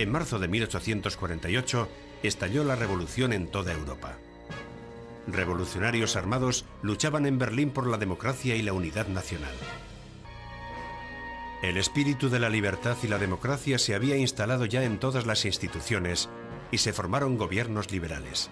En marzo de 1848 estalló la revolución en toda Europa. Revolucionarios armados luchaban en Berlín por la democracia y la unidad nacional. El espíritu de la libertad y la democracia se había instalado ya en todas las instituciones y se formaron gobiernos liberales.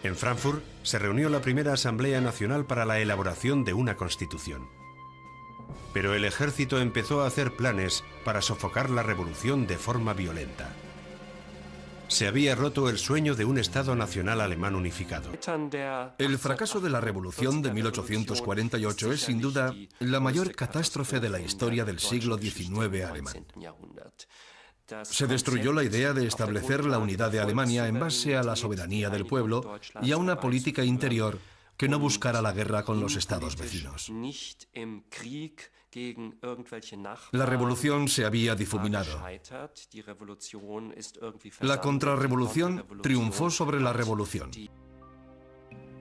En Frankfurt se reunió la primera Asamblea Nacional para la elaboración de una constitución. Pero el ejército empezó a hacer planes para sofocar la revolución de forma violenta. Se había roto el sueño de un Estado nacional alemán unificado. El fracaso de la revolución de 1848 es sin duda la mayor catástrofe de la historia del siglo XIX alemán. Se destruyó la idea de establecer la unidad de Alemania en base a la soberanía del pueblo y a una política interior que no buscara la guerra con los estados vecinos. La revolución se había difuminado. La contrarrevolución triunfó sobre la revolución.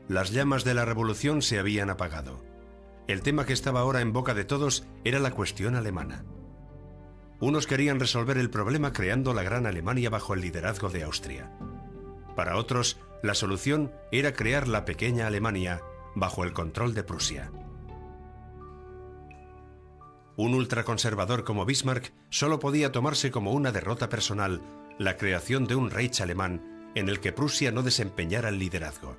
Las llamas de la revolución se habían apagado. El tema que estaba ahora en boca de todos era la cuestión alemana. Unos querían resolver el problema creando la Gran Alemania bajo el liderazgo de Austria. Para otros, la solución era crear la pequeña Alemania bajo el control de Prusia. Un ultraconservador como Bismarck solo podía tomarse como una derrota personal la creación de un Reich alemán en el que Prusia no desempeñara el liderazgo.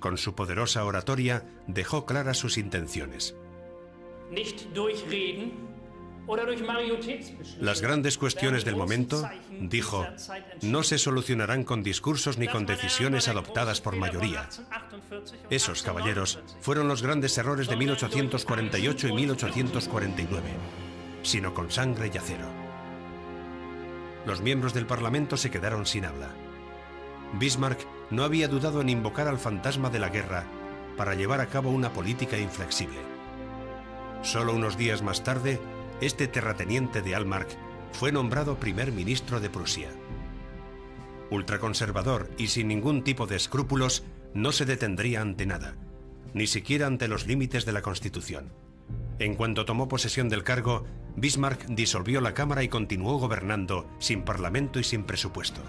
Con su poderosa oratoria dejó claras sus intenciones. Las grandes cuestiones del momento, dijo, no se solucionarán con discursos ni con decisiones adoptadas por mayoría. Esos, caballeros, fueron los grandes errores de 1848 y 1849, sino con sangre y acero. Los miembros del Parlamento se quedaron sin habla. Bismarck no había dudado en invocar al fantasma de la guerra para llevar a cabo una política inflexible. Solo unos días más tarde, este terrateniente de Altmark fue nombrado primer ministro de Prusia. Ultraconservador y sin ningún tipo de escrúpulos, no se detendría ante nada, ni siquiera ante los límites de la Constitución. En cuanto tomó posesión del cargo, Bismarck disolvió la Cámara y continuó gobernando sin parlamento y sin presupuesto.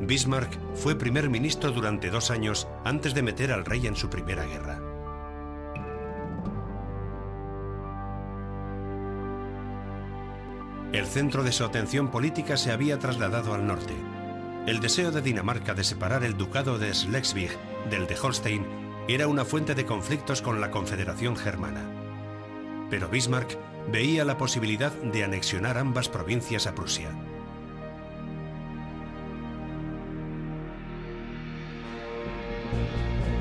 Bismarck fue primer ministro durante 2 años antes de meter al rey en su primera guerra. El centro de su atención política se había trasladado al norte. El deseo de Dinamarca de separar el ducado de Schleswig del de Holstein era una fuente de conflictos con la Confederación Germana. Pero Bismarck veía la posibilidad de anexionar ambas provincias a Prusia.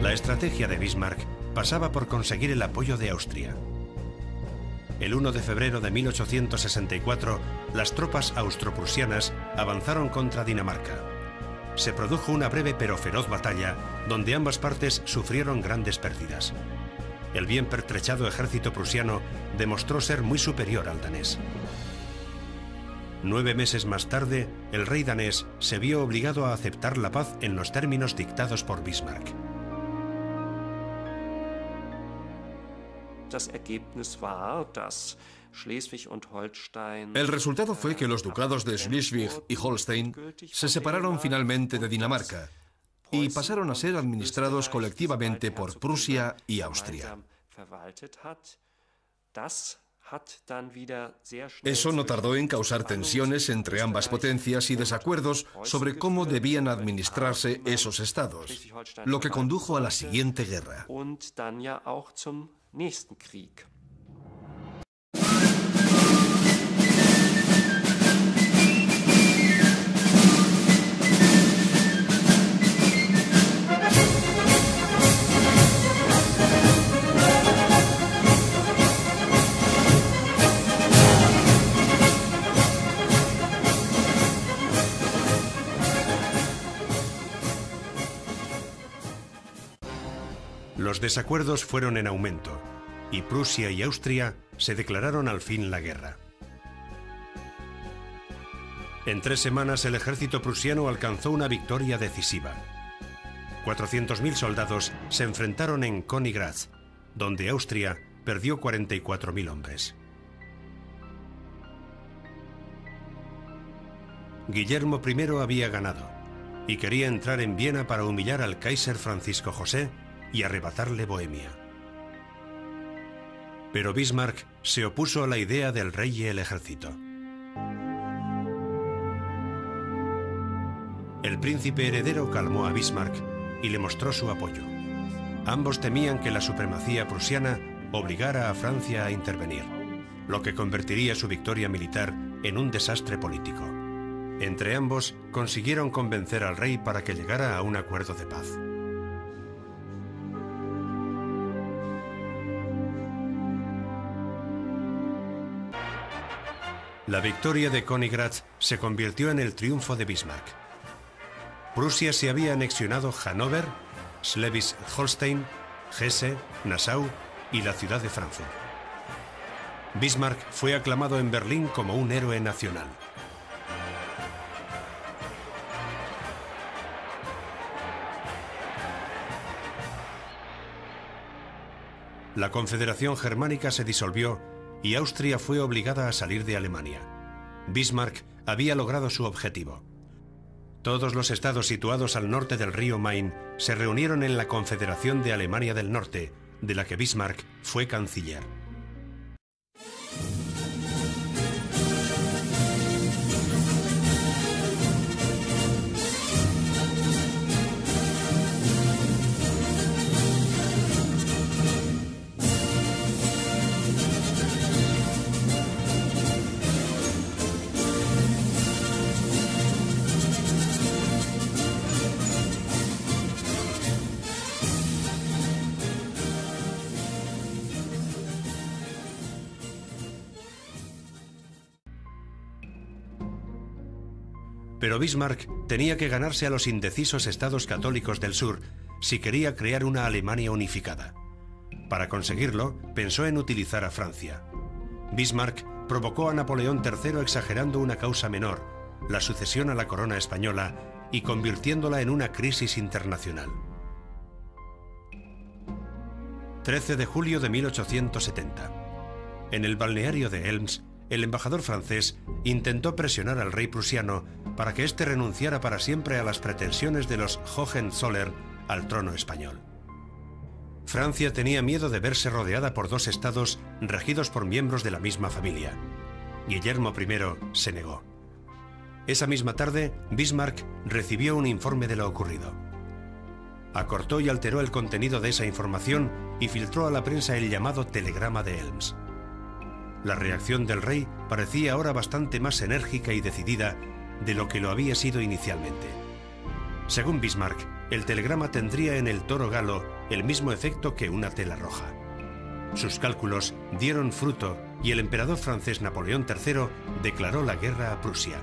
La estrategia de Bismarck pasaba por conseguir el apoyo de Austria. El 1 de febrero de 1864, las tropas austroprusianas avanzaron contra Dinamarca. Se produjo una breve pero feroz batalla, donde ambas partes sufrieron grandes pérdidas. El bien pertrechado ejército prusiano demostró ser muy superior al danés. 9 meses más tarde, el rey danés se vio obligado a aceptar la paz en los términos dictados por Bismarck. El resultado fue que los ducados de Schleswig y Holstein se separaron finalmente de Dinamarca y pasaron a ser administrados colectivamente por Prusia y Austria. Eso no tardó en causar tensiones entre ambas potencias y desacuerdos sobre cómo debían administrarse esos estados, lo que condujo a la siguiente guerra. Los desacuerdos fueron en aumento y Prusia y Austria se declararon al fin la guerra. En 3 semanas el ejército prusiano alcanzó una victoria decisiva. 400.000 soldados se enfrentaron en Königgrätz, donde Austria perdió 44.000 hombres. Guillermo I había ganado y quería entrar en Viena para humillar al Kaiser Francisco José y arrebatarle Bohemia. Pero Bismarck se opuso a la idea del rey y el ejército. El príncipe heredero calmó a Bismarck y le mostró su apoyo. Ambos temían que la supremacía prusiana obligara a Francia a intervenir, lo que convertiría su victoria militar en un desastre político. Entre ambos consiguieron convencer al rey para que llegara a un acuerdo de paz. La victoria de Königgrätz se convirtió en el triunfo de Bismarck. Prusia se había anexionado Hannover, Schleswig-Holstein, Hesse, Nassau y la ciudad de Frankfurt. Bismarck fue aclamado en Berlín como un héroe nacional. La Confederación Germánica se disolvió y Austria fue obligada a salir de Alemania. Bismarck había logrado su objetivo. Todos los estados situados al norte del río Main se reunieron en la Confederación de Alemania del Norte, de la que Bismarck fue canciller. Pero Bismarck tenía que ganarse a los indecisos estados católicos del sur si quería crear una Alemania unificada. Para conseguirlo, pensó en utilizar a Francia. Bismarck provocó a Napoleón III exagerando una causa menor, la sucesión a la corona española, y convirtiéndola en una crisis internacional. 13 de julio de 1870. En el balneario de Elms, el embajador francés intentó presionar al rey prusiano para que éste renunciara para siempre a las pretensiones de los Hohenzollern al trono español. Francia tenía miedo de verse rodeada por 2 estados regidos por miembros de la misma familia. Guillermo I se negó. Esa misma tarde, Bismarck recibió un informe de lo ocurrido. Acortó y alteró el contenido de esa información y filtró a la prensa el llamado telegrama de Elms. La reacción del rey parecía ahora bastante más enérgica y decidida de lo que lo había sido inicialmente. Según Bismarck, el telegrama tendría en el toro galo el mismo efecto que una tela roja. Sus cálculos dieron fruto y el emperador francés Napoleón III declaró la guerra a Prusia.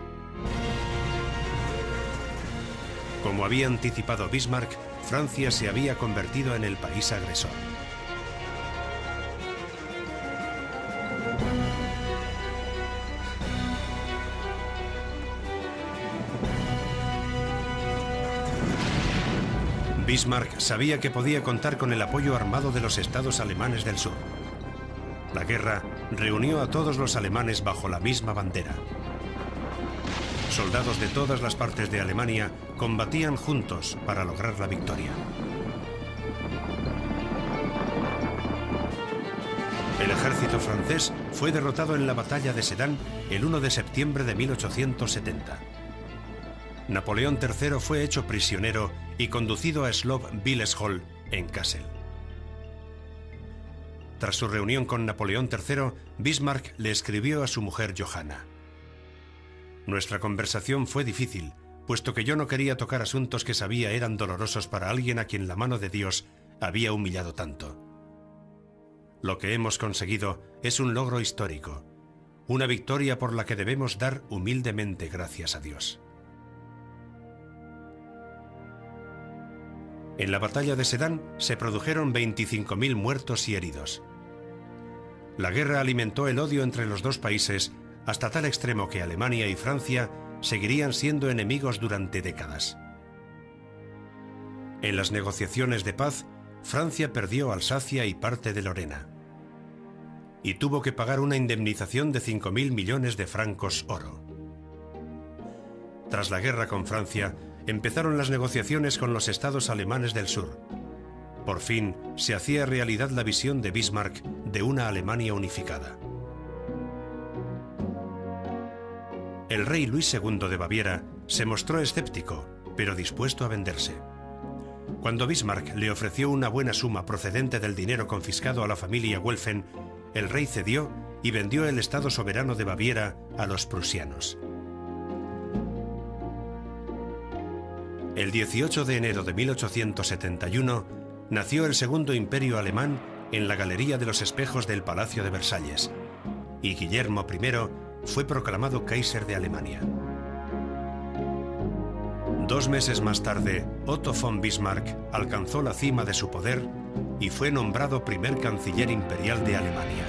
Como había anticipado Bismarck, Francia se había convertido en el país agresor. Bismarck sabía que podía contar con el apoyo armado de los estados alemanes del sur. La guerra reunió a todos los alemanes bajo la misma bandera. Soldados de todas las partes de Alemania combatían juntos para lograr la victoria. El ejército francés fue derrotado en la batalla de Sedan el 1 de septiembre de 1870. Napoleón III fue hecho prisionero y conducido a Slob-Willersholt en Kassel. Tras su reunión con Napoleón III, Bismarck le escribió a su mujer Johanna: «Nuestra conversación fue difícil, puesto que yo no quería tocar asuntos que sabía eran dolorosos para alguien a quien la mano de Dios había humillado tanto. Lo que hemos conseguido es un logro histórico, una victoria por la que debemos dar humildemente gracias a Dios». En la batalla de Sedán se produjeron 25.000 muertos y heridos. La guerra alimentó el odio entre los dos países hasta tal extremo que Alemania y Francia seguirían siendo enemigos durante décadas. En las negociaciones de paz, Francia perdió Alsacia y parte de Lorena, y tuvo que pagar una indemnización de 5.000 millones de francos oro. Tras la guerra con Francia, empezaron las negociaciones con los estados alemanes del sur. Por fin, se hacía realidad la visión de Bismarck de una Alemania unificada. El rey Luis II de Baviera se mostró escéptico, pero dispuesto a venderse. Cuando Bismarck le ofreció una buena suma procedente del dinero confiscado a la familia Welfen, el rey cedió y vendió el Estado soberano de Baviera a los prusianos. El 18 de enero de 1871 nació el Segundo Imperio Alemán en la Galería de los Espejos del Palacio de Versalles, y Guillermo I fue proclamado Kaiser de Alemania. 2 meses más tarde, Otto von Bismarck alcanzó la cima de su poder y fue nombrado primer canciller imperial de Alemania.